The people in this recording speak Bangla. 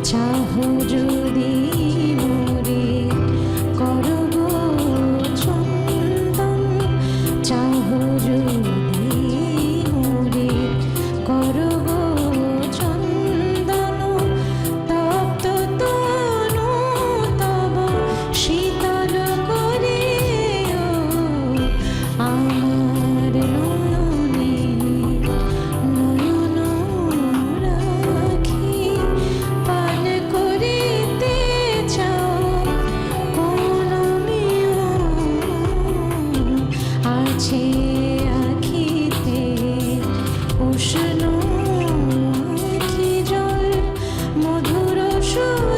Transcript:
চাহো যদি মোরে করব চন্দন, চাহো যদি মোরে করব চন্দন, তপ্ত তনু তব শীতল করে আমার নয়নে নয়ন রাখি। পান করিতে চাও কোন মিও, আছে আখিতে উষ্ণ আখি জল, মধুর সুর